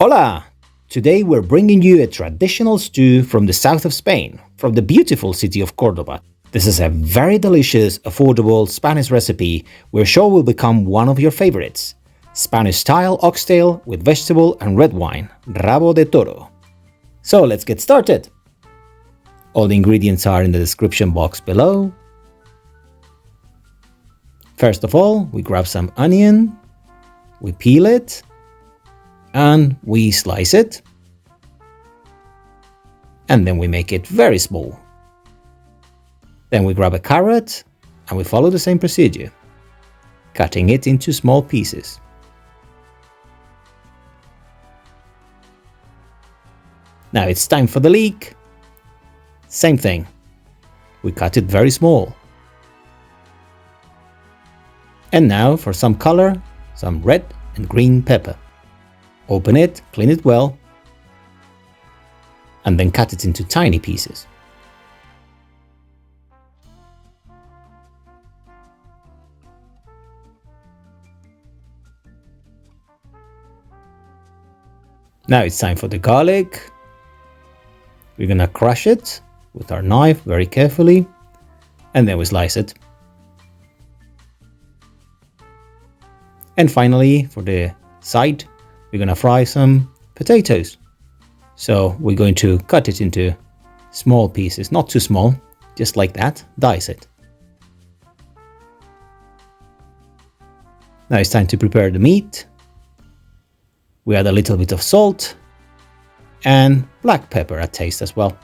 Hola! Today we're bringing you a traditional stew from the south of Spain, from the beautiful city of Córdoba. This is a very delicious, affordable Spanish recipe we're sure will become one of your favorites. Spanish-style oxtail with vegetable and red wine, Rabo de Toro. So let's get started! All the ingredients are in the description box below. First of all, we grab some onion, we peel it, and we slice it, and then we make it very small. Then we grab a carrot and we follow the same procedure, cutting it into small pieces. Now it's time for the leek. Same thing, we cut it very small. And now for some color, some red and green pepper. Open it, clean it well, and then cut it into tiny pieces. Now it's time for the garlic. We're gonna crush it with our knife very carefully, and then we slice it. And finally, for the side, we're gonna fry some potatoes. So we're going to cut it into small pieces, not too small, just like that, dice it. Now it's time to prepare the meat. We add a little bit of salt and black pepper at taste as well.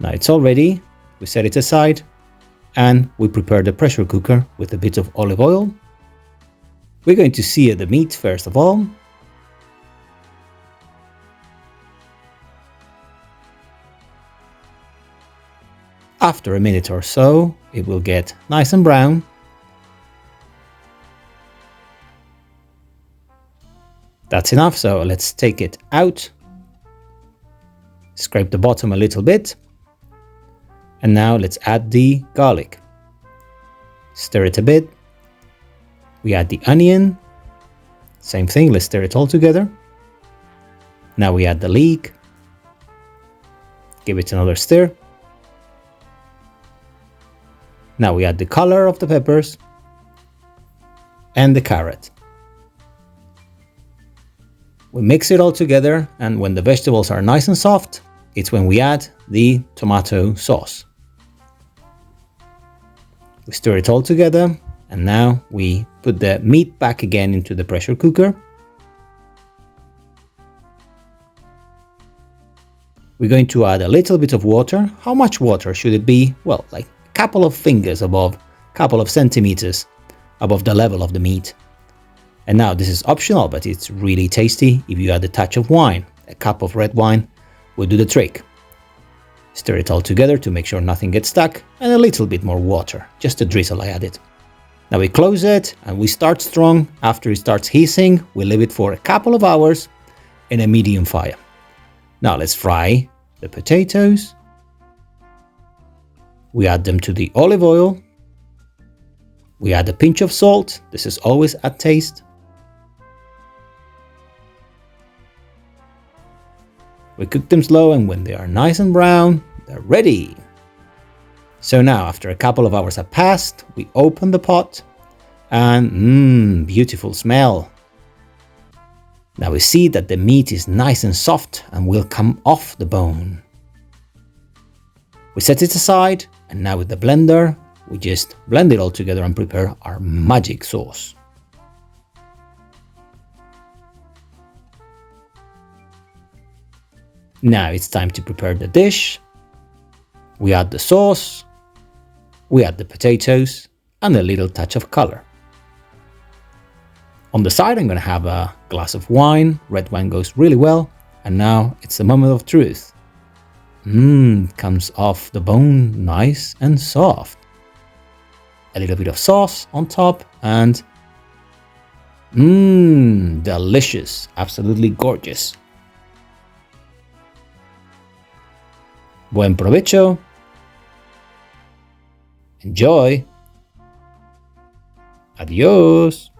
Now it's all ready, we set it aside and we prepare the pressure cooker with a bit of olive oil. We're going to sear the meat first of all. After a minute or so, it will get nice and brown. That's enough, so let's take it out. Scrape the bottom a little bit. And now let's add the garlic. Stir it a bit. We add the onion. Same thing, let's stir it all together. Now we add the leek. Give it another stir. Now we add the color of the peppers and the carrot. We mix it all together, and when the vegetables are nice and soft, it's when we add the tomato sauce. We stir it all together, and now we put the meat back again into the pressure cooker. We're going to add a little bit of water. How much water should it be? Well, like couple of fingers above, couple of centimeters above the level of the meat. And now this is optional, but it's really tasty if you add a touch of wine. A cup of red wine will do the trick. Stir it all together to make sure nothing gets stuck, and a little bit more water, just a drizzle I added. Now we close it and we start strong. After it starts hissing, we leave it for a couple of hours in a medium fire. Now let's fry the potatoes. We add them to the olive oil. We add a pinch of salt. This is always at taste. We cook them slow, and when they are nice and brown, they're ready. So now, after a couple of hours have passed, we open the pot and beautiful smell. Now we see that the meat is nice and soft and will come off the bone. We set it aside, and now with the blender, we just blend it all together and prepare our magic sauce. Now it's time to prepare the dish. We add the sauce, we add the potatoes, and a little touch of color. On the side, I'm going to have a glass of wine. Red wine goes really well. And now it's the moment of truth. Comes off the bone nice and soft. A little bit of sauce on top and delicious, absolutely gorgeous. Buen provecho. Enjoy. Adiós.